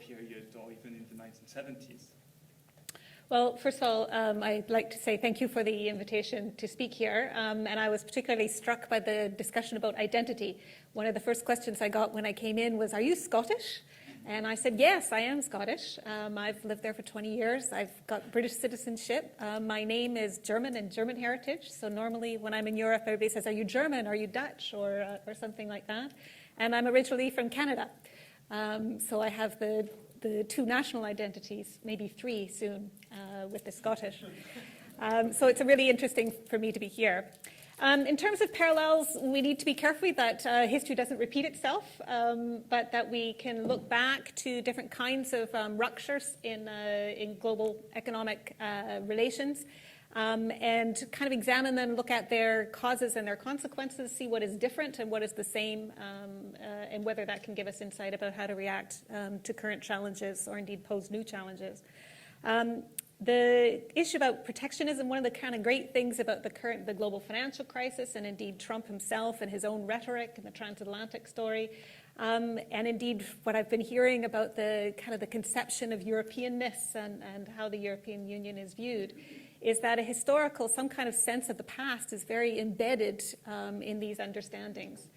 period or even in the 1970s? Well, first of all, I'd like to say thank you for the invitation to speak here. And I was particularly struck by the discussion about identity. One of the first questions I got when I came in was, are you Scottish? And I said, yes, I am Scottish. I've lived there for 20 years. I've got British citizenship. My name is German and German heritage. So normally when I'm in Europe, everybody says, are you German? Are you Dutch? Or something like that. And I'm originally from Canada. So I have the two national identities, maybe three soon, with the Scottish. So it's really interesting for me to be here. In terms of parallels, we need to be careful that history doesn't repeat itself, but that we can look back to different kinds of ruptures in global economic relations and kind of examine them, look at their causes and their consequences, see what is different and what is the same, and whether that can give us insight about how to react to current challenges or indeed pose new challenges. The issue about protectionism, one of the kind of great things about the global financial crisis, and indeed Trump himself and his own rhetoric and the transatlantic story, and indeed what I've been hearing about the kind of the conception of Europeanness and how the European Union is viewed, is that some kind of sense of the past is very embedded in these understandings.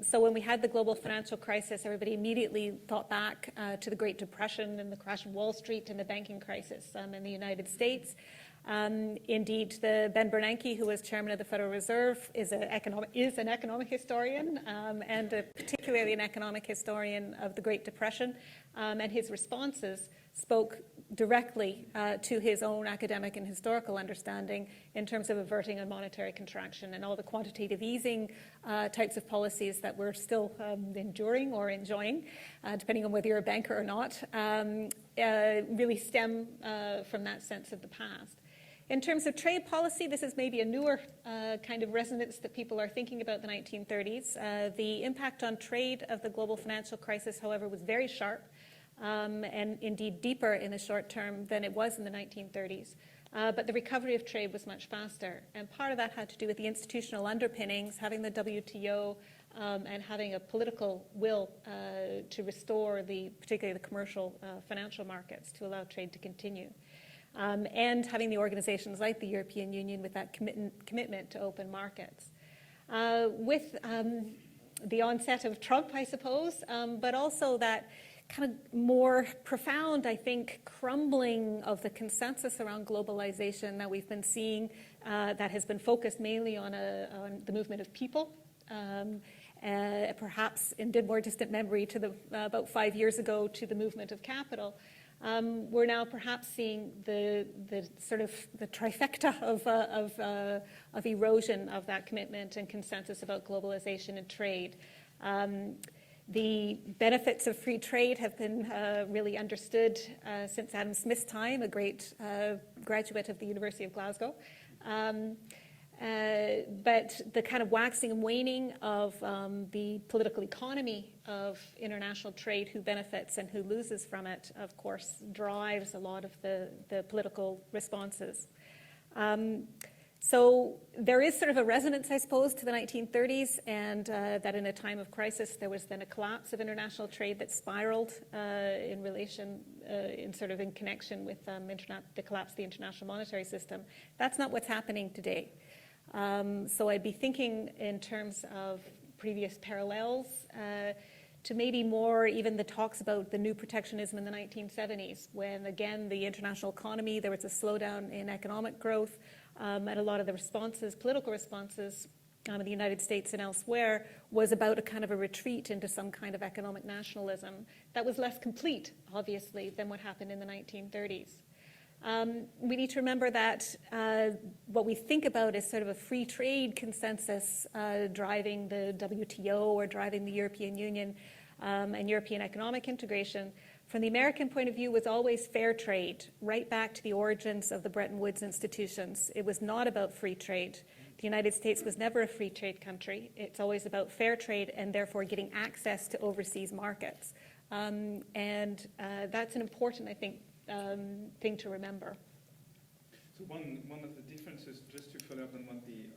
So when we had the global financial crisis, everybody immediately thought back to the Great Depression and the crash of Wall Street and the banking crisis in the United States. Indeed, Ben Bernanke, who was chairman of the Federal Reserve, is an economic historian and particularly an economic historian of the Great Depression. And his responses spoke directly to his own academic and historical understanding in terms of averting a monetary contraction, and all the quantitative easing types of policies that we're still enduring or enjoying, depending on whether you're a banker or not, really stem from that sense of the past. In terms of trade policy, this is maybe a newer kind of resonance that people are thinking about the 1930s. The impact on trade of the global financial crisis, however, was very sharp. And indeed deeper in the short term than it was in the 1930s. But the recovery of trade was much faster. And part of that had to do with the institutional underpinnings, having the WTO and having a political will to restore particularly the commercial financial markets to allow trade to continue. And having the organizations like the European Union with that commitment to open markets. With the onset of Trump, I suppose, but also that kind of more profound, I think, crumbling of the consensus around globalization that we've been seeing that has been focused mainly on the movement of people, perhaps in more distant memory to about 5 years ago to the movement of capital. We're now perhaps seeing the sort of the trifecta of erosion of that commitment and consensus about globalization and trade. The benefits of free trade have been really understood since Adam Smith's time, a great graduate of the University of Glasgow. But the kind of waxing and waning of the political economy of international trade, who benefits and who loses from it, of course, drives a lot of the political responses. So there is sort of a resonance, I suppose, to the 1930s, and that in a time of crisis, there was then a collapse of international trade that spiraled in connection with the collapse of the international monetary system. That's not what's happening today. So I'd be thinking in terms of previous parallels to maybe more even the talks about the new protectionism in the 1970s, when, again, the international economy, there was a slowdown in economic growth, and a lot of the responses, political responses in the United States and elsewhere, was about a kind of a retreat into some kind of economic nationalism that was less complete, obviously, than what happened in the 1930s. We need to remember that what we think about is sort of a free trade consensus driving the WTO or driving the European Union and European economic integration. From the American point of view, was always fair trade, right back to the origins of the Bretton Woods institutions. It was not about free trade. The United States was never a free trade country. It's always about fair trade and therefore getting access to overseas markets. And that's an important, I think, thing to remember. So one of the differences, just to follow up on one of the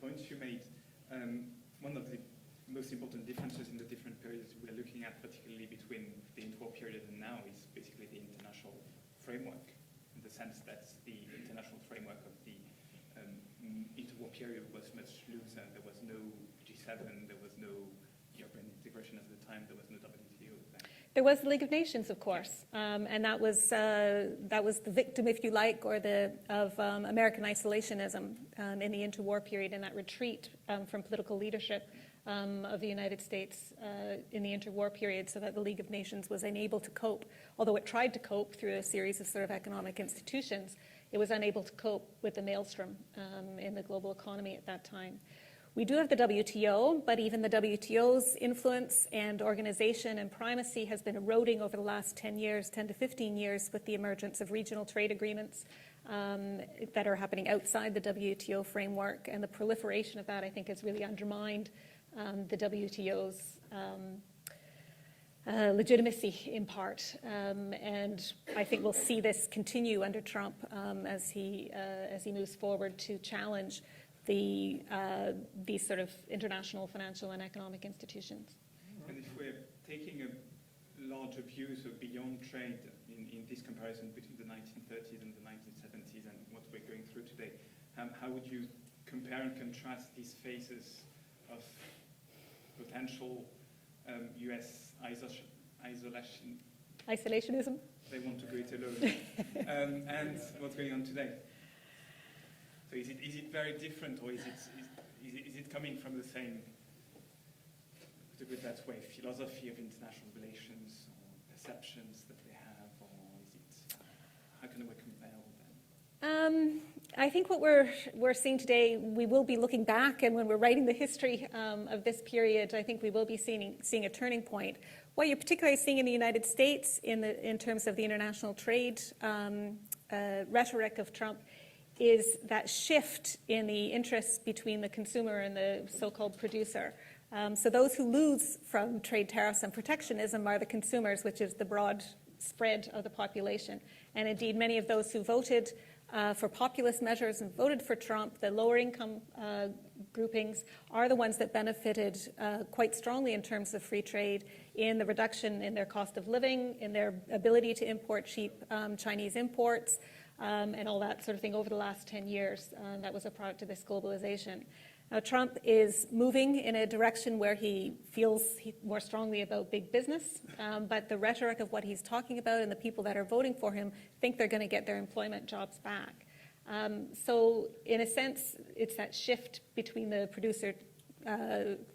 points you made, one of the most important differences in the different periods we're looking at, particularly between the interwar period and now, is basically the international framework, in the sense that the international framework of the interwar period was much looser. There was no G7, there was no European integration at the time, there was no WTO. There was the League of Nations, of course, and that was the victim, if you like, or of American isolationism in the interwar period, and that retreat from political leadership of the United States in the interwar period, so that the League of Nations was unable to cope. Although it tried to cope through a series of sort of economic institutions, it was unable to cope with the maelstrom in the global economy at that time. We do have the WTO, but even the WTO's influence and organization and primacy has been eroding over the last 10 to 15 years with the emergence of regional trade agreements that are happening outside the WTO framework, and the proliferation of that, I think, has really undermined the WTO's legitimacy in part, and I think we'll see this continue under Trump as he moves forward to challenge these sort of international financial and economic institutions. And if we're taking a larger view, so beyond trade, in this comparison between the 1930s and the 1970s and what we're going through today, how would you compare and contrast these phases of potential US isolationism? They want to go it alone. And what's going on today? So is it very different, or is it coming from the same, to put it that way, philosophy of international relations or perceptions that they have, or is it, how can we compare with them? I think what we're seeing today, we will be looking back, and when we're writing the history of this period, I think we will be seeing a turning point. What you're particularly seeing in the United States in terms of the international trade rhetoric of Trump is that shift in the interests between the consumer and the so-called producer. So those who lose from trade tariffs and protectionism are the consumers, which is the broad spread of the population. And indeed, many of those who voted for populist measures and voted for Trump, the lower income groupings, are the ones that benefited quite strongly in terms of free trade, in the reduction in their cost of living, in their ability to import cheap Chinese imports, and all that sort of thing over the last 10 years. That was a product of this globalization. Now, Trump is moving in a direction where he feels more strongly about big business, but the rhetoric of what he's talking about and the people that are voting for him think they're going to get their employment jobs back. So in a sense, it's that shift between the producer,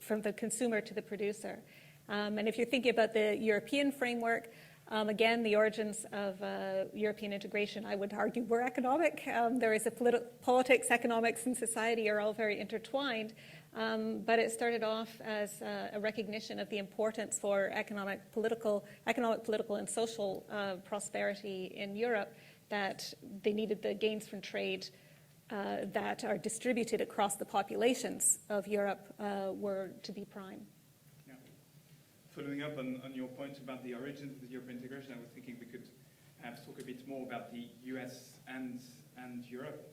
from the consumer to the producer. And if you're thinking about the European framework, again, the origins of European integration, I would argue, were economic. There is politics, economics, and society are all very intertwined. But it started off as a recognition of the importance for economic, political, and social prosperity in Europe, that they needed the gains from trade that are distributed across the populations of Europe were to be prime. Following up on your point about the origins of the European integration, I was thinking we could perhaps talk a bit more about the US and Europe.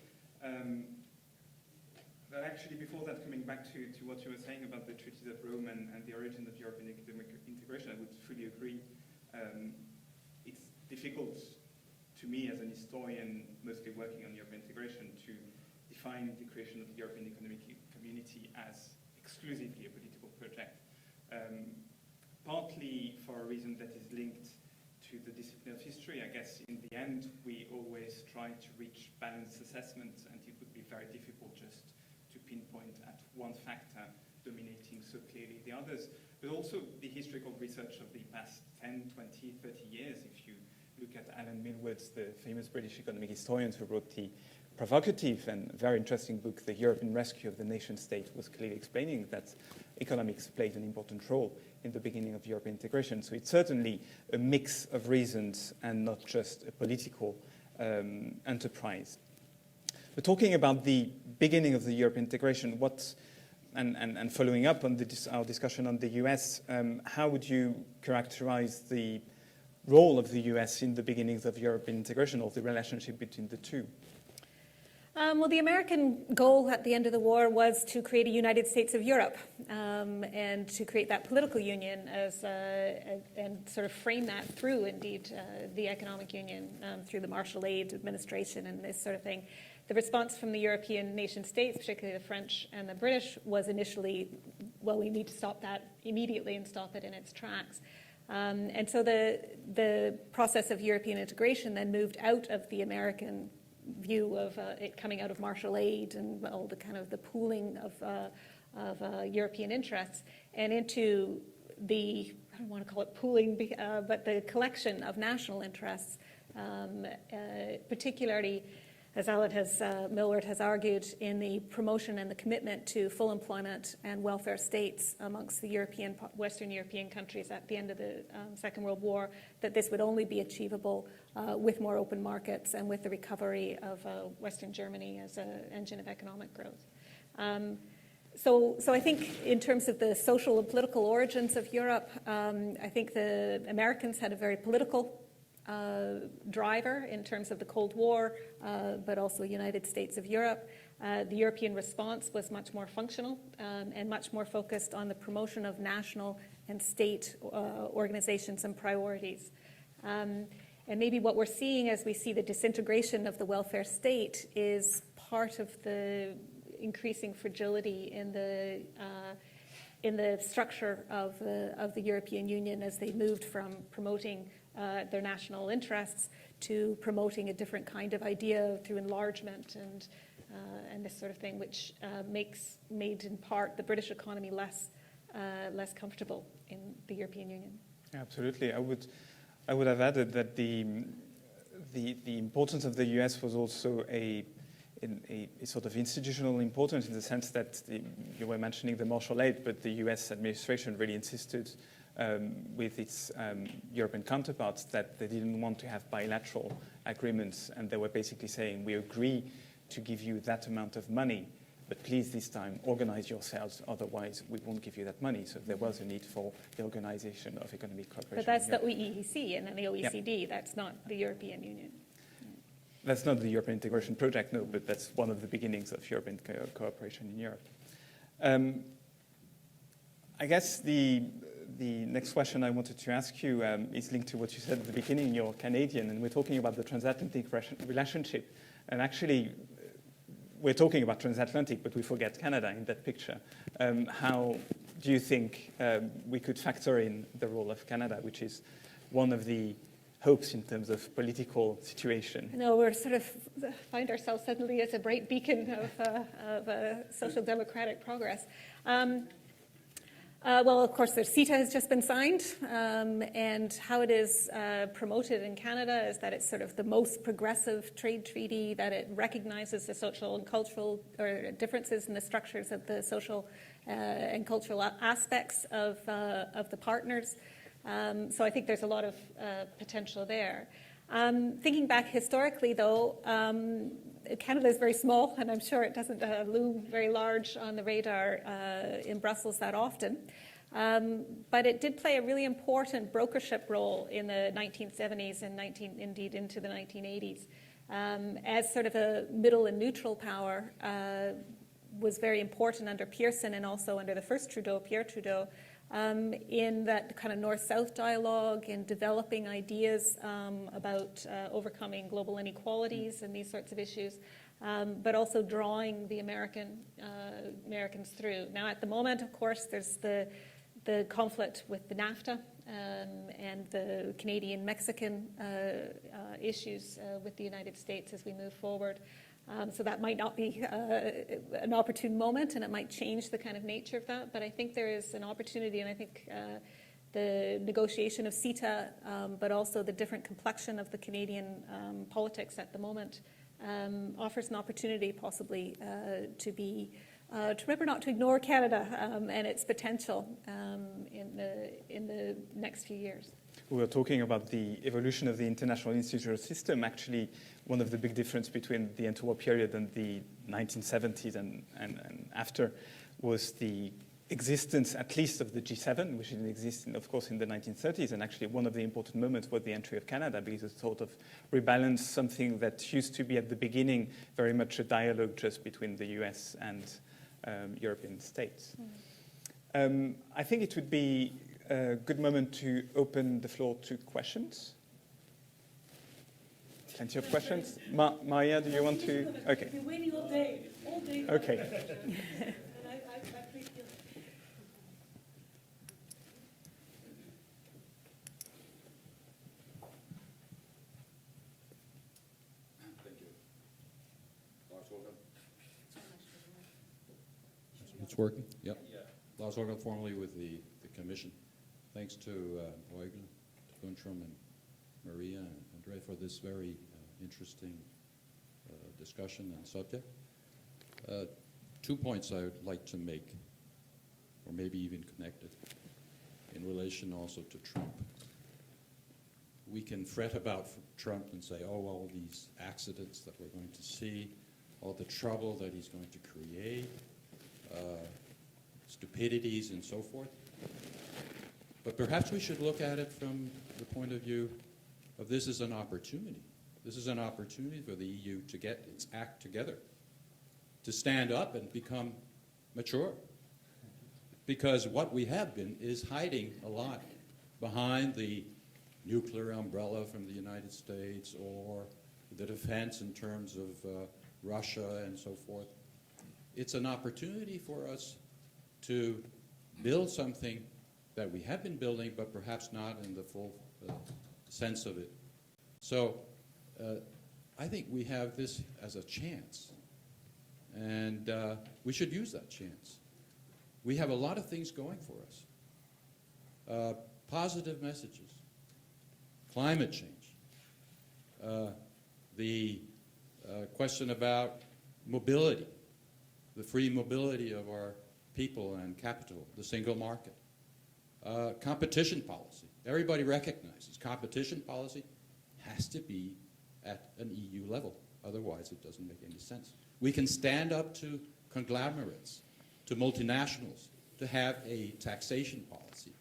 But actually, before that, coming back to what you were saying about the treaties of Rome and the origin of European economic integration, I would fully agree. It's difficult to me as an historian, mostly working on European integration, to define the creation of the European Economic Community as exclusively a political project. Partly for a reason that is linked to the discipline of history. I guess in the end, we always try to reach balanced assessments, and it would be very difficult just to pinpoint at one factor dominating so clearly the others. But also the historical research of the past 10, 20, 30 years. If you look at Alan Milward's, the famous British economic historian who wrote the provocative and very interesting book, The European Rescue of the Nation State, was clearly explaining that economics played an important role in the beginning of European integration. So it's certainly a mix of reasons and not just a political enterprise. But talking about the beginning of the European integration, and following up on our discussion on the US, how would you characterize the role of the US in the beginnings of European integration, or the relationship between the two? Well, the American goal at the end of the war was to create a United States of Europe, and to create that political union and sort of frame that through, indeed, the economic union through the Marshall Aid administration and this sort of thing. The response from the European nation states, particularly the French and the British, was initially, well, we need to stop that immediately and stop it in its tracks. And so the process of European integration then moved out of the American view of it coming out of Marshall Aid and all the kind of the pooling of European interests and into the, I don't want to call it pooling, but the collection of national interests, particularly, as Millward has argued, in the promotion and the commitment to full employment and welfare states amongst the Western European countries at the end of the Second World War, that this would only be achievable with more open markets and with the recovery of Western Germany as an engine of economic growth. So I think in terms of the social and political origins of Europe, I think the Americans had a very political driver in terms of the Cold War, but also United States of Europe. The European response was much more functional and much more focused on the promotion of national and state organizations and priorities. And maybe what we're seeing as we see the disintegration of the welfare state is part of the increasing fragility in the structure of the European Union as they moved from promoting their national interests to promoting a different kind of idea through enlargement and this sort of thing, which made in part the British economy less comfortable in the European Union. Absolutely, I would have added that the importance of the US was also a sort of institutional importance in the sense that you were mentioning the Marshall Aid, but the US administration really insisted with its European counterparts that they didn't want to have bilateral agreements, and they were basically saying, we agree to give you that amount of money, but please this time organize yourselves, otherwise we won't give you that money. So there was a need for the organization of economic cooperation. But that's the OEEC and then the OECD, Yep. That's not the European Union. That's not the European integration project, no, but that's one of the beginnings of European cooperation in Europe. I guess the next question I wanted to ask you is linked to what you said at the beginning. You're Canadian, and we're talking about the transatlantic relationship. And actually, we're talking about transatlantic, but we forget Canada in that picture. How do you think we could factor in the role of Canada, which is one of the hopes in terms of political situation? No, we're sort of find ourselves suddenly as a bright beacon of social democratic progress. Well, of course, the CETA has just been signed, and how it is promoted in Canada is that it's sort of the most progressive trade treaty, that it recognizes the social and cultural differences in the structures of the social and cultural aspects of the partners. So I think there's a lot of potential there. Thinking back historically, though, Canada is very small, and I'm sure it doesn't loom very large on the radar in Brussels that often. But it did play a really important brokership role in the 1970s and indeed into the 1980s. As sort of a middle and neutral power, was very important under Pearson and also under the first Trudeau, Pierre Trudeau, in that kind of north-south dialogue and developing ideas about overcoming global inequalities and these sorts of issues, but also drawing the Americans through. Now, at the moment, of course, there's the conflict with the NAFTA and the Canadian-Mexican issues with the United States as we move forward. So that might not be an opportune moment, and it might change the kind of nature of that. But I think there is an opportunity, and I think the negotiation of CETA, but also the different complexion of the Canadian politics at the moment, offers an opportunity possibly to remember not to ignore Canada and its potential in the next few years. We were talking about the evolution of the international institutional system. Actually, one of the big differences between the interwar period and the 1970s and after was the existence, at least of the G7, which didn't exist, of course, in the 1930s, and actually one of the important moments was the entry of Canada, because it sort of rebalanced something that used to be at the beginning very much a dialogue just between the US and European states. I think it would be a good moment to open the floor to questions. Plenty of questions. Maria, do you want to? Okay. I've been waiting all day. Okay. It's working? Yep. Lars Håkan, formerly with the Commission. Thanks to Bruegel, Guntram, and Maria and Andre for this very interesting discussion and subject. 2 points I would like to make, or maybe even connected, in relation also to Trump. We can fret about Trump and say, oh, all these accidents that we're going to see, all the trouble that he's going to create, stupidities and so forth. But perhaps we should look at it from the point of view of this is an opportunity. This is an opportunity for the EU to get its act together, to stand up and become mature. Because what we have been is hiding a lot behind the nuclear umbrella from the United States or the defense in terms of Russia and so forth. It's an opportunity for us to build something that we have been building, but perhaps not in the full sense of it. So I think we have this as a chance, and we should use that chance. We have a lot of things going for us. Positive messages, climate change, the question about mobility, the free mobility of our people and capital, the single market, competition policy. Everybody recognizes competition policy has to be at an EU level. Otherwise, it doesn't make any sense. We can stand up to conglomerates, to multinationals, to have a taxation policy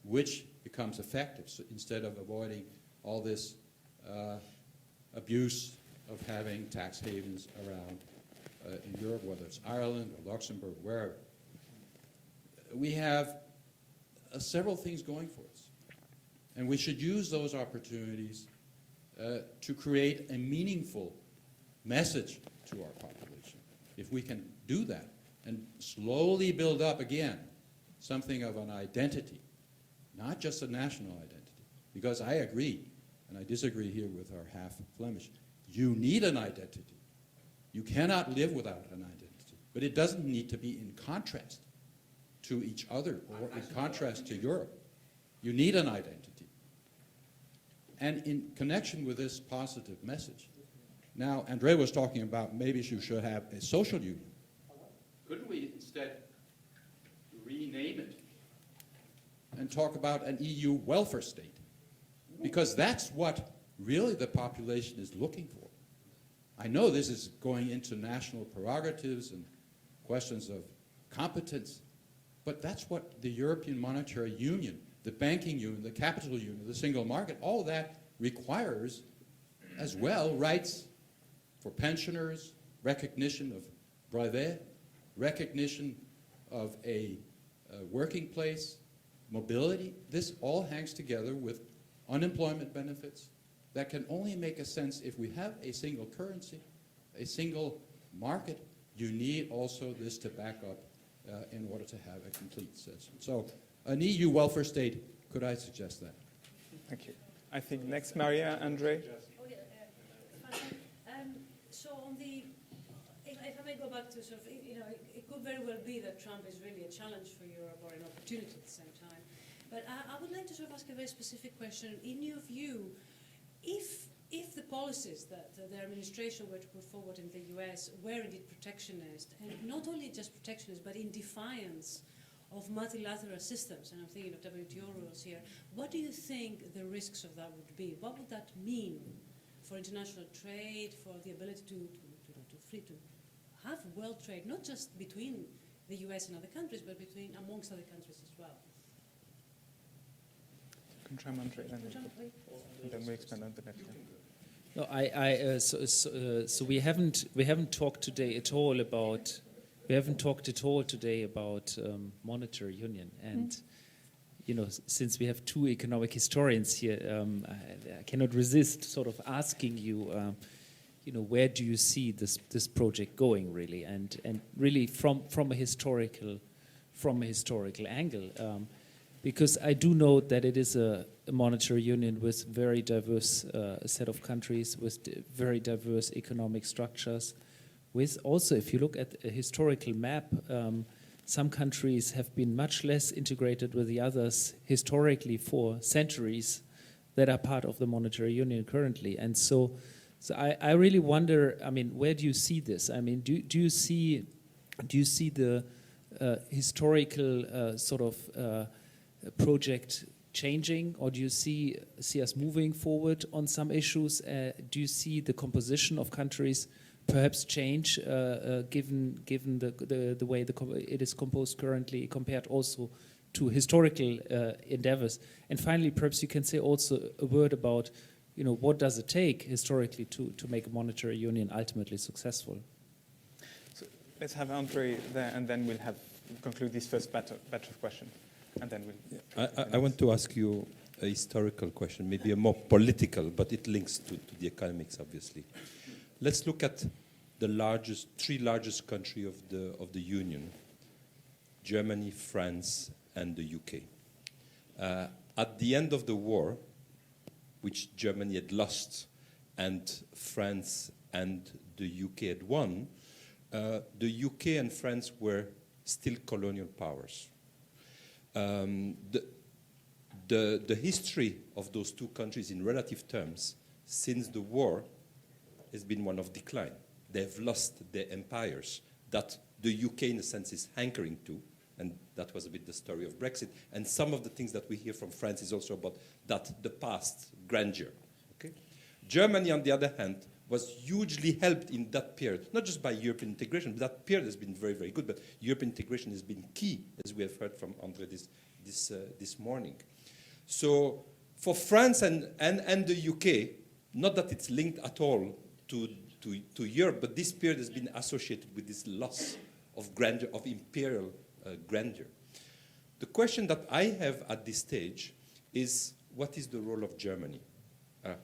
which becomes effective, so instead of avoiding all this abuse of having tax havens around in Europe, whether it's Ireland or Luxembourg, wherever. We have several things going for us, and we should use those opportunities to create a meaningful message to our population. If we can do that and slowly build up again something of an identity, not just a national identity, because I agree, and I disagree here with our half Flemish, you need an identity. You cannot live without an identity, but it doesn't need to be in contrast to each other or in contrast to Europe. You need an identity. And in connection with this positive message, now Andre was talking about maybe you should have a social union. Couldn't we instead rename it and talk about an EU welfare state? Because that's what really the population is looking for. I know this is going into national prerogatives and questions of competence, but that's what the European Monetary Union, the banking union, the capital union, the single market, all that requires as well rights for pensioners, recognition of brevet, recognition of a working place, mobility. This all hangs together with unemployment benefits that can only make a sense if we have a single currency, a single market. You need also this to back up in order to have a complete system. So an EU welfare state, could I suggest that? Thank you. I think next, Maria, Andre. Oh, yeah. So on the, if I may go back to sort of, it could very well be that Trump is really a challenge for Europe or an opportunity at the same time. But I would like to sort of ask a very specific question. In your view, if the policies that the administration were to put forward in the US were indeed protectionist, and not only just protectionist, but in defiance of multilateral systems, and I'm thinking of WTO rules here, what do you think the risks of that would be? What would that mean for international trade, for the ability to have world trade, not just between the US and other countries, but between amongst other countries as well. Can try Andre, then we expand on the next. No, so we haven't talked today at all about monetary union, and since we have two economic historians here, I cannot resist sort of asking you, where do you see this project going really, and really from a historical angle. Because I do note that it is a monetary union with very diverse set of countries, with very diverse economic structures. With also, if you look at a historical map, some countries have been much less integrated with the others historically for centuries that are part of the monetary union currently. And so I really wonder, I mean, where do you see this? I mean, do you see the historical sort of project changing, or do you see us moving forward on some issues? Do you see the composition of countries perhaps change given the way it is composed currently, compared also to historical endeavors? And finally, perhaps you can say also a word about what does it take historically to make a monetary union ultimately successful? So let's have Andre there, and then we'll conclude this first batch of questions. And then I want to ask you a historical question, maybe a more political, but it links to the economics, obviously. Let's look at the three largest countries of the Union: Germany, France, and the UK. At the end of the war, which Germany had lost, and France and the UK had won, the UK and France were still colonial powers. The history of those two countries in relative terms since the war has been one of decline. They've lost their empires that the UK, in a sense, is hankering to, and that was a bit the story of Brexit. And some of the things that we hear from France is also about the past grandeur. Okay? Germany, on the other hand, was hugely helped in that period, not just by European integration, but that period has been very, very good, but European integration has been key, as we have heard from Andre this morning. So for France and the UK, not that it's linked at all to Europe, but this period has been associated with this loss of grandeur, of imperial grandeur. The question that I have at this stage is, what is the role of Germany?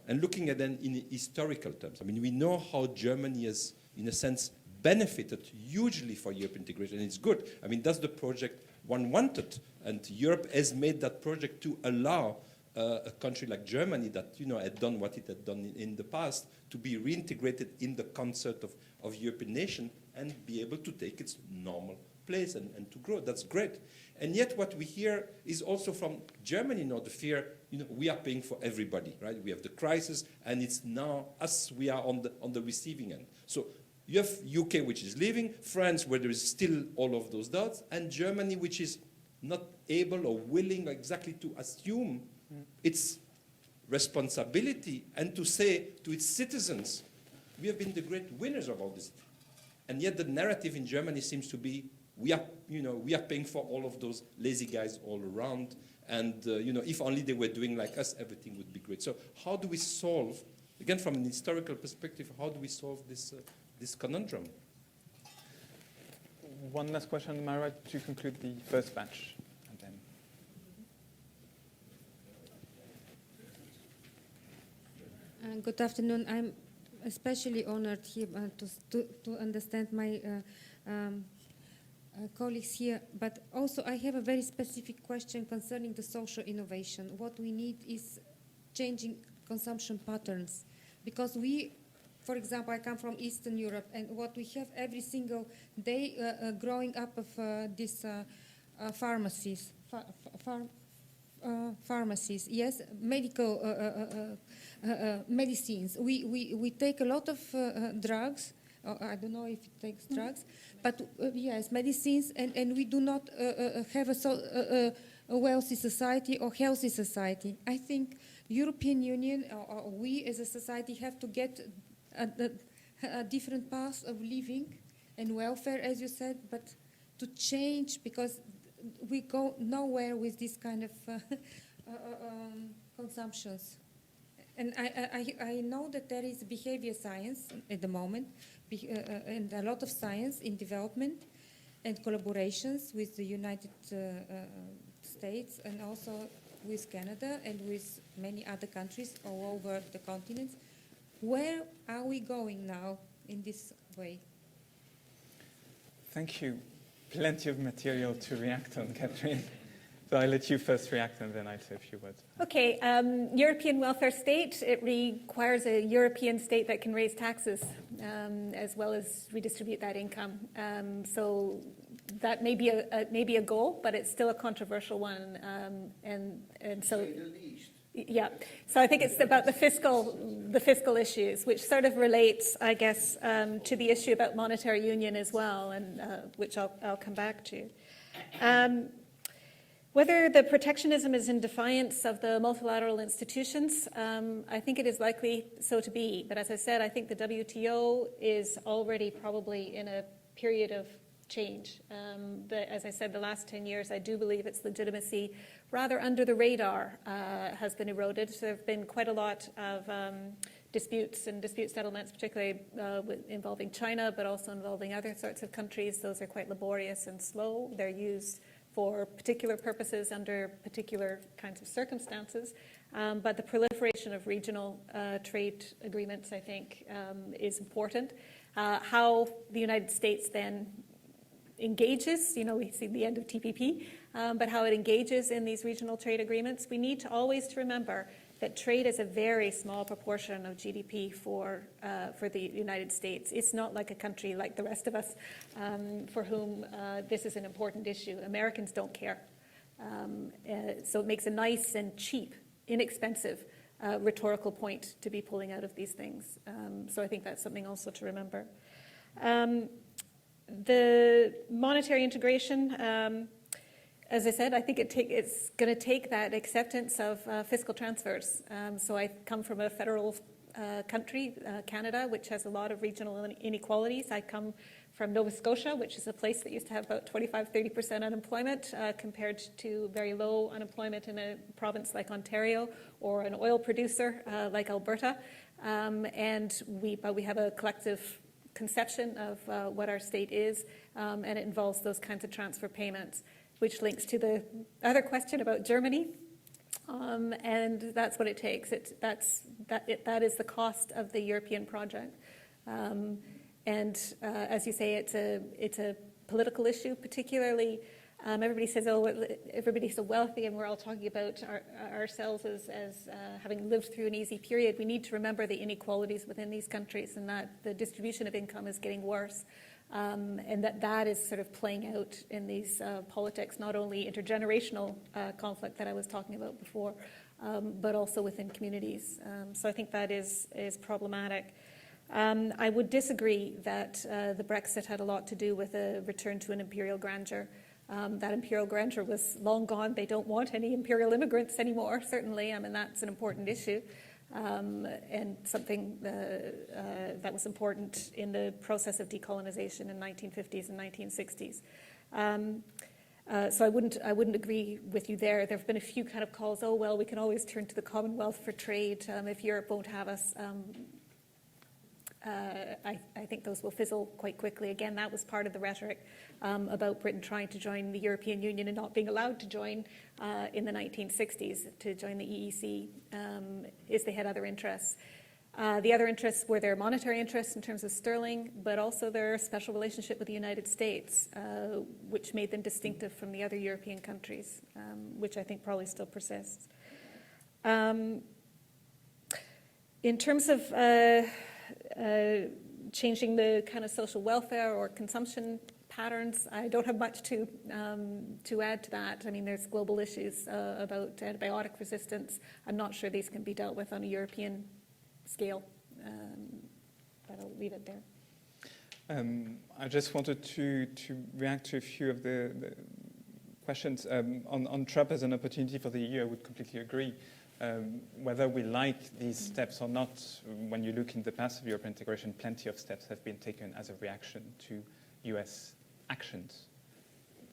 And looking at it in historical terms, I mean, we know how Germany has, in a sense, benefited hugely for European integration, and it's good. I mean, that's the project one wanted, and Europe has made that project to allow a country like Germany that, had done what it had done in the past to be reintegrated in the concert of European nation and be able to take its normal place and to grow. That's great. And yet what we hear is also from Germany now, the fear, we are paying for everybody, right? We have the crisis, and it's now us, we are on the receiving end. So you have UK, which is leaving, France, where there is still all of those doubts, and Germany, which is not able or willing exactly to assume its responsibility and to say to its citizens, we have been the great winners of all this. And yet the narrative in Germany seems to be, we are paying for all of those lazy guys all around, and if only they were doing like us, everything would be great. So how do we solve, again from an historical perspective, how do we solve this conundrum? One last question, Mara, to conclude the first batch. And then. Good afternoon. I'm especially honored here to understand my colleagues here, but also I have a very specific question concerning the social innovation. What we need is changing consumption patterns, because we, for example, I come from Eastern Europe, and what we have every single day growing up of these pharmacies, pharmacies, yes, medical medicines. We take a lot of drugs. I don't know if it takes drugs, but yes, medicines, and we do not have a wealthy society or healthy society. I think European Union, or we as a society, have to get a different path of living and welfare, as you said, but to change, because we go nowhere with this kind of consumptions. And I know that there is behavior science at the moment, and a lot of science in development and collaborations with the United States and also with Canada and with many other countries all over the continent. Where are we going now in this way? Thank you. Plenty of material to react on, Catherine. So I'll let you first react and then I'll say a few words. Okay, European welfare state, it requires a European state that can raise taxes as well as redistribute that income. So that may be a goal, but it's still a controversial one. And so, yeah. So I think it's about the fiscal issues, which sort of relates, I guess, to the issue about monetary union as well, and which I'll come back to. Whether the protectionism is in defiance of the multilateral institutions, I think it is likely so to be. But as I said, I think the WTO is already probably in a period of change. As I said, the last 10 years, I do believe its legitimacy, rather under the radar, has been eroded. So there have been quite a lot of disputes and dispute settlements, particularly involving China, but also involving other sorts of countries. Those are quite laborious and slow. They're used for particular purposes under particular kinds of circumstances. But the proliferation of regional trade agreements, I think, is important. How the United States then engages, we see the end of TPP, but how it engages in these regional trade agreements, we need to always remember that trade is a very small proportion of GDP for the United States. It's not like a country like the rest of us for whom this is an important issue. Americans don't care. So it makes a nice and cheap, inexpensive rhetorical point to be pulling out of these things. So I think that's something also to remember. The monetary integration, as I said, I think it's going to take that acceptance of fiscal transfers. So I come from a federal country, Canada, which has a lot of regional inequalities. I come from Nova Scotia, which is a place that used to have about 25-30% unemployment compared to very low unemployment in a province like Ontario or an oil producer like Alberta. But we have a collective conception of what our state is, and it involves those kinds of transfer payments, which links to the other question about Germany. And that's what it takes. That is the cost of the European project. As you say, it's a political issue, particularly. Everybody says, oh, everybody's so wealthy, and we're all talking about ourselves as having lived through an easy period. We need to remember the inequalities within these countries, and that the distribution of income is getting worse. And that is sort of playing out in these politics, not only intergenerational conflict that I was talking about before, but also within communities. So I think that is problematic. I would disagree that the Brexit had a lot to do with a return to an imperial grandeur. That imperial grandeur was long gone. They don't want any imperial immigrants anymore, certainly. I mean, that's an important issue. And something that was important in the process of decolonization in 1950s and 1960s. So I wouldn't agree with you there. There have been a few kind of calls, oh, well, we can always turn to the Commonwealth for trade if Europe won't have us. I think those will fizzle quite quickly. Again, that was part of the rhetoric about Britain trying to join the European Union and not being allowed to join in the 1960s, to join the EEC, is they had other interests. The other interests were their monetary interests in terms of sterling, but also their special relationship with the United States, which made them distinctive from the other European countries, which I think probably still persists. In terms of changing the kind of social welfare or consumption patterns, I don't have much to add to that. I mean, there's global issues about antibiotic resistance. I'm not sure these can be dealt with on a European scale, but I'll leave it there. I just wanted to react to a few of the questions. On Trump as an opportunity for the EU, I would completely agree. Whether we like these steps or not, when you look in the past of European integration, plenty of steps have been taken as a reaction to US actions.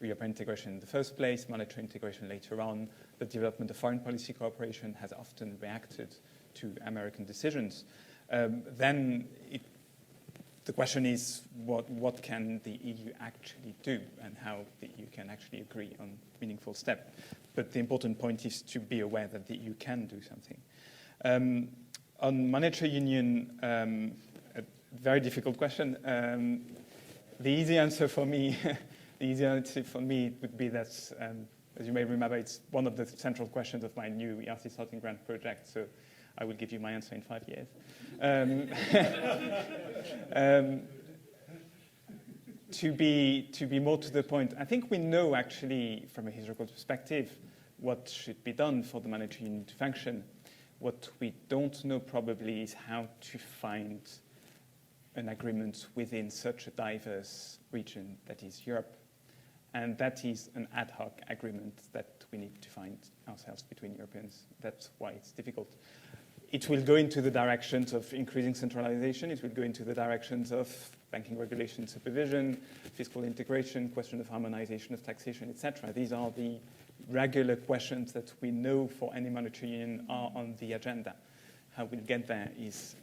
European integration in the first place, monetary integration later on, the development of foreign policy cooperation has often reacted to American decisions. Then the question is, what can the EU actually do, and how the EU can actually agree on meaningful steps. But the important point is to be aware that the EU can do something. On monetary union, a very difficult question. The easy answer for me would be that, as you may remember, it's one of the central questions of my new ERC Starting Grant project, so I will give you my answer in 5 years. To be more to the point, I think we know actually from a historical perspective what should be done for the monetary union to function. What we don't know probably is how to find an agreement within such a diverse region that is Europe. And that is an ad hoc agreement that we need to find ourselves between Europeans. That's why it's difficult. It will go into the directions of increasing centralization. It will go into the directions of banking regulation, supervision, fiscal integration, question of harmonization of taxation, etc. These are the regular questions that we know for any monetary union are on the agenda. How we'll get there is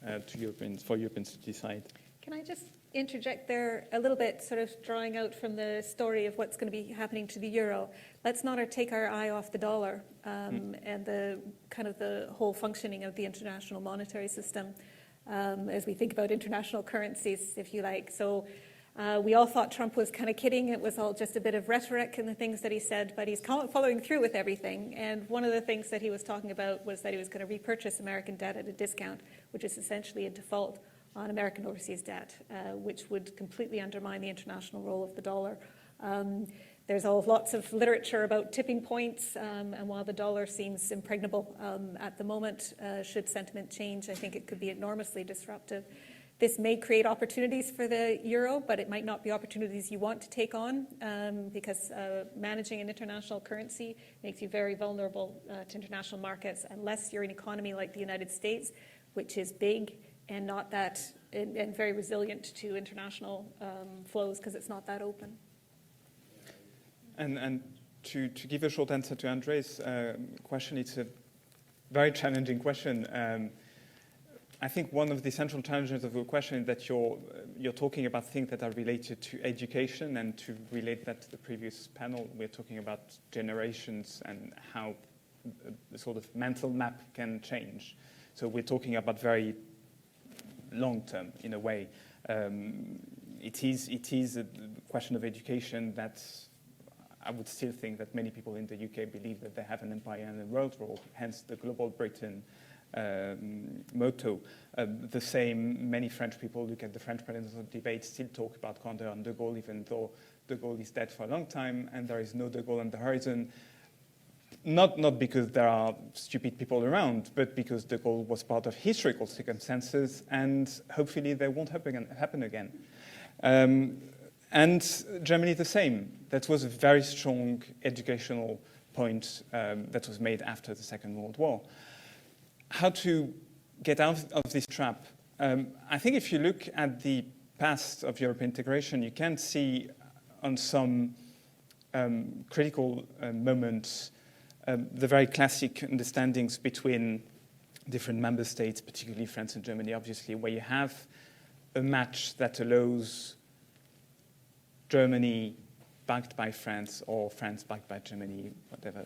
for Europeans to decide. Can I just interject there a little bit, sort of drawing out from the story of what's going to be happening to the euro? Let's not take our eye off the dollar and the kind of the whole functioning of the international monetary system as we think about international currencies, if you like. So we all thought Trump was kind of kidding. It was all just a bit of rhetoric and the things that he said, but he's following through with everything. And one of the things that he was talking about was that he was going to repurchase American debt at a discount, which is essentially a default on American overseas debt, which would completely undermine the international role of the dollar. There's lots of literature about tipping points, and while the dollar seems impregnable at the moment, should sentiment change, I think it could be enormously disruptive. This may create opportunities for the euro, but it might not be opportunities you want to take on because managing an international currency makes you very vulnerable to international markets unless you're an economy like the United States, which is big and not that, and very resilient to international flows because it's not that open. And to give a short answer to Andre's question, it's a very challenging question. I think one of the central challenges of the question is that you're talking about things that are related to education, and to relate that to the previous panel, we're talking about generations and how the sort of mental map can change. So we're talking about very long term, in a way. It is a question of education that I would still think that many people in the UK believe that they have an empire and a world role, hence the Global Britain motto. The same, many French people look at the French presidential debate, still talk about Condé and de Gaulle, even though de Gaulle is dead for a long time, and there is no de Gaulle on the horizon. Not because there are stupid people around, but because de Gaulle was part of historical circumstances, and hopefully they won't happen again. And Germany the same. That was a very strong educational point that was made after the Second World War. How to get out of this trap? I think if you look at the past of European integration, you can see on some critical moments the very classic understandings between different member states, particularly France and Germany, obviously, where you have a match that allows Germany backed by France or France backed by Germany, whatever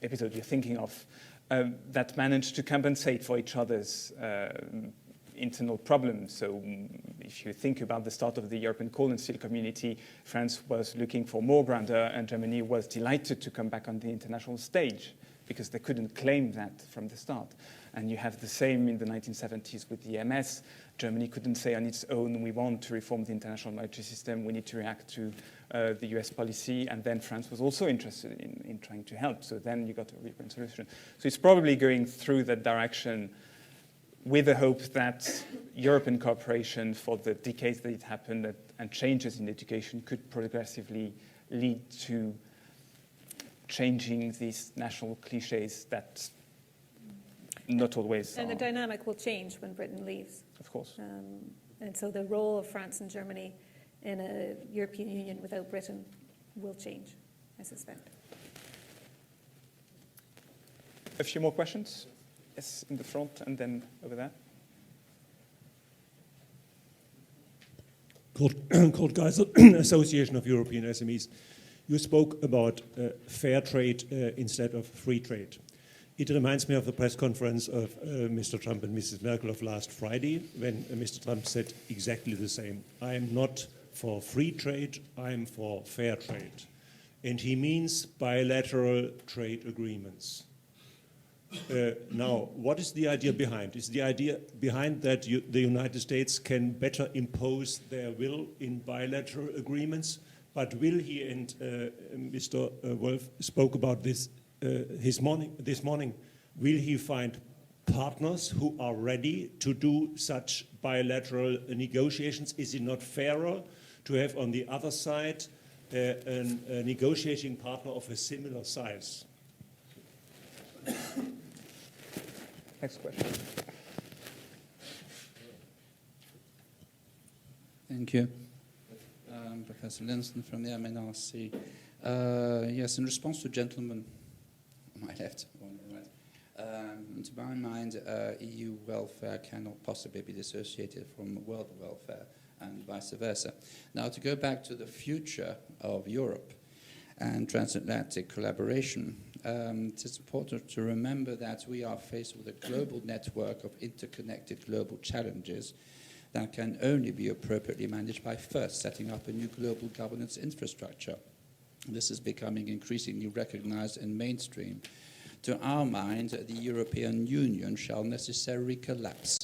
episode you're thinking of, that managed to compensate for each other's internal problems. So if you think about the start of the European coal and steel community, France was looking for more grandeur, and Germany was delighted to come back on the international stage because they couldn't claim that from the start. And you have the same in the 1970s with the EMS. Germany couldn't say on its own, we want to reform the international monetary system, we need to react to the US policy, and then France was also interested in trying to help. So then you got a European solution. So it's probably going through that direction with the hope that European cooperation for the decades that it happened and changes in education could progressively lead to changing these national cliches that not always And are. the dynamic will change when Britain leaves. Of course. And so the role of France and Germany in a European Union without Britain will change, I suspect. A few more questions? Yes, in the front and then over there. Called Geisel, Association of European SMEs. You spoke about fair trade instead of free trade. It reminds me of the press conference of Mr. Trump and Mrs. Merkel of last Friday, when Mr. Trump said exactly the same. I am not for free trade, I am for fair trade. And he means bilateral trade agreements. Now, what is the idea behind? Is the idea behind that the United States can better impose their will in bilateral agreements? But will he, and Mr. Wolf spoke about this this morning, will he find partners who are ready to do such bilateral negotiations? Is it not fairer to have on the other side a negotiating partner of a similar size? Next question. Thank you. Professor Linson from the MNRC. Yes, in response to gentlemen on my left, on the right, to my mind, EU welfare cannot possibly be dissociated from world welfare and vice versa. Now, to go back to the future of Europe and transatlantic collaboration, it is important to remember that we are faced with a global network of interconnected global challenges that can only be appropriately managed by first setting up a new global governance infrastructure. This is becoming increasingly recognized and mainstream. To our mind, the European Union shall necessarily collapse.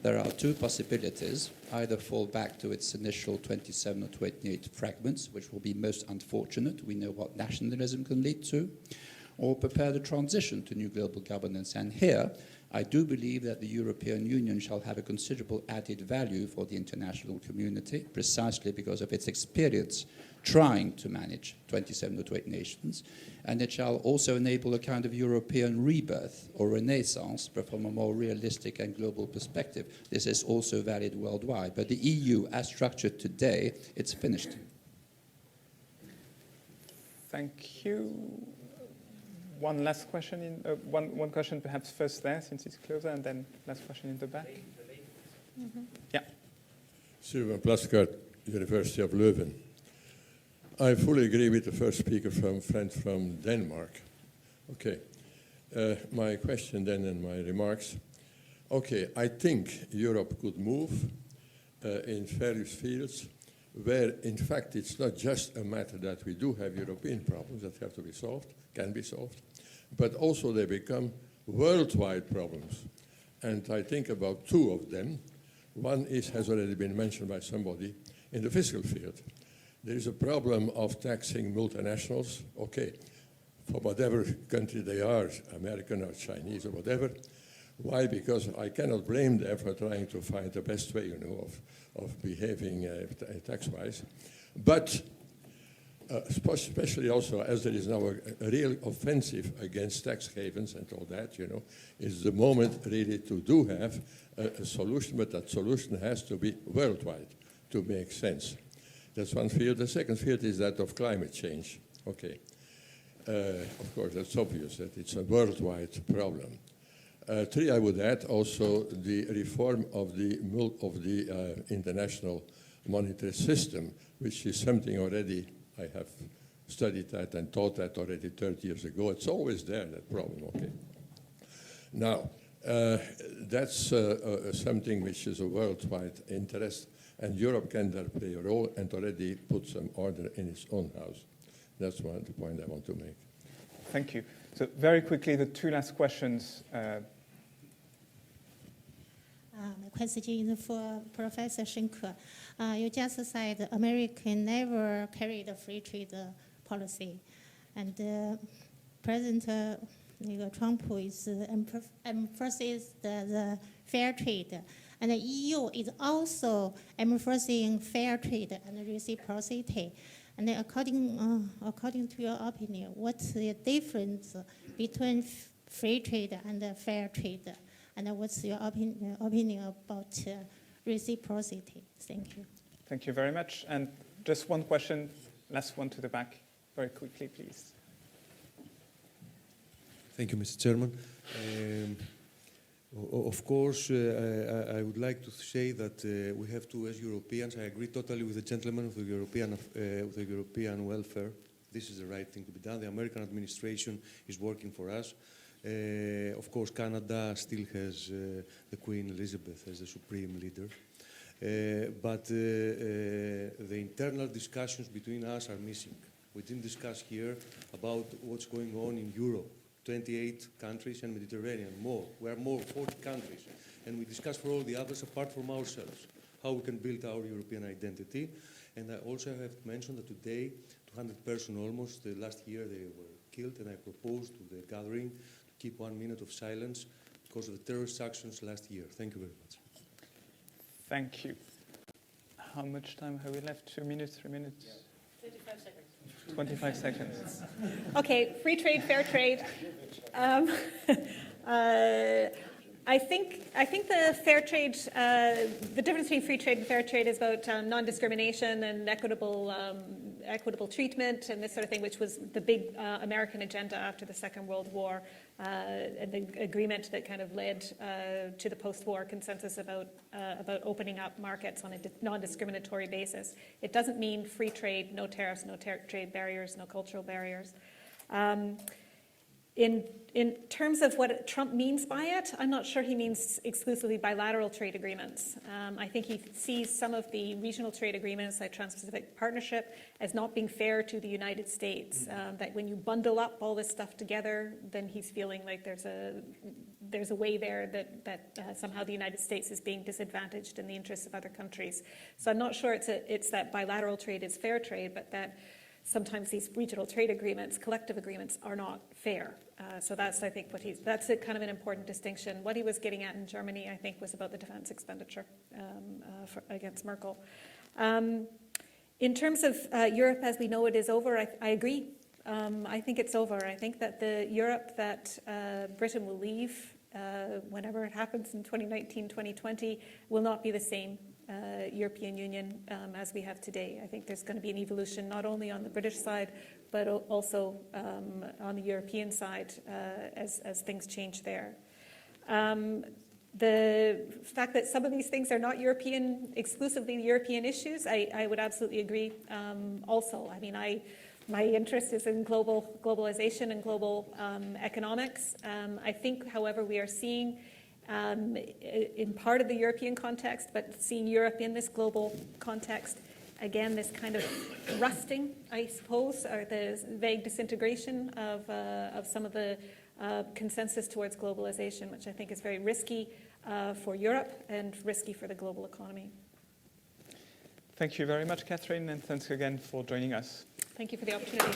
There are two possibilities: either fall back to its initial 27 or 28 fragments, which will be most unfortunate, we know what nationalism can lead to, or prepare the transition to new global governance. And here, I do believe that the European Union shall have a considerable added value for the international community, precisely because of its experience trying to manage 27 or 28 nations, and it shall also enable a kind of European rebirth or renaissance, but from a more realistic and global perspective. This is also valid worldwide, but the EU, as structured today, it's finished. Thank you. One last question, one question perhaps first there, since it's closer, and then last question in the back. Yeah. Sylvain Plaskart, University of Leuven. I fully agree with the first speaker friend from Denmark. Okay. My question then and my remarks. Okay, I think Europe could move in various fields where, in fact, it's not just a matter that we do have European problems that have to be solved, can be solved, but also they become worldwide problems. And I think about two of them. One has already been mentioned by somebody in the fiscal field. There is a problem of taxing multinationals, okay, for whatever country they are, American or Chinese or whatever. Why? Because I cannot blame them for trying to find the best way, of behaving tax-wise. But especially also as there is now a real offensive against tax havens and all that, is the moment really to have a solution, but that solution has to be worldwide to make sense. That's one field. The second field is that of climate change. Okay. Of course, that's obvious that it's a worldwide problem. Three, I would add also the reform of the international monetary system, which is something already I have studied that and taught that already 30 years ago. It's always there, that problem, okay? Now, that's something which is a worldwide interest, and Europe can there play a role and already put some order in its own house. That's the point I want to make. Thank you. So very quickly, the two last questions. My question is for Professor Schenker. You just said America never carried a free trade policy, and President Trump is emphasizes the fair trade, and the EU is also emphasizing fair trade and reciprocity. And according to your opinion, what's the difference between free trade and fair trade? And what's your opinion about reciprocity? Thank you. Thank you very much. And just one question last one to the back, very quickly, please. Thank you, Mr. Chairman. Of course, I would like to say that we have to, as Europeans, I agree totally with the gentleman of the European welfare. This is the right thing to be done. The American administration is working for us. Of course, Canada still has the Queen Elizabeth as the supreme leader. But the internal discussions between us are missing. We didn't discuss here about what's going on in Europe. 28 countries and Mediterranean, more. We are more, 40 countries. And we discuss for all the others apart from ourselves, how we can build our European identity. And I also have to mention that today, 200 persons almost, last year they were killed, and I proposed to the gathering to keep 1 minute of silence because of the terrorist actions last year. Thank you very much. Thank you. How much time have we left? 2 minutes, 3 minutes? 25 seconds. 25 seconds. Okay, free trade, fair trade. I think the fair trade, the difference between free trade and fair trade is about non-discrimination and equitable treatment and this sort of thing, which was the big American agenda after the Second World War, and the agreement that kind of led to the post-war consensus about opening up markets on a non-discriminatory basis. It doesn't mean free trade, no tariffs, no trade barriers, no cultural barriers. In terms of what Trump means by it, I'm not sure he means exclusively bilateral trade agreements. I think he sees some of the regional trade agreements, like Trans-Pacific Partnership, as not being fair to the United States. That when you bundle up all this stuff together, then he's feeling like there's a way there that somehow the United States is being disadvantaged in the interests of other countries. So I'm not sure it's that bilateral trade is fair trade, but that sometimes these regional trade agreements, collective agreements, are not fair. So that's, I think, that's a kind of an important distinction. What he was getting at in Germany, I think, was about the defense expenditure against Merkel. In terms of Europe as we know it is over, I agree. I think it's over. I think that the Europe that Britain will leave, whenever it happens in 2019, 2020, will not be the same European Union as we have today. I think there's going to be an evolution not only on the British side, but also on the European side as things change there. The fact that some of these things are not exclusively European issues, I would absolutely agree. Also, I mean, my interest is in globalization and global economics. I think, however, we are seeing in part of the European context, but seeing Europe in this global context, again, this kind of rusting, I suppose, or the vague disintegration of some of the consensus towards globalization, which I think is very risky for Europe and risky for the global economy. Thank you very much, Catherine, and thanks again for joining us. Thank you for the opportunity.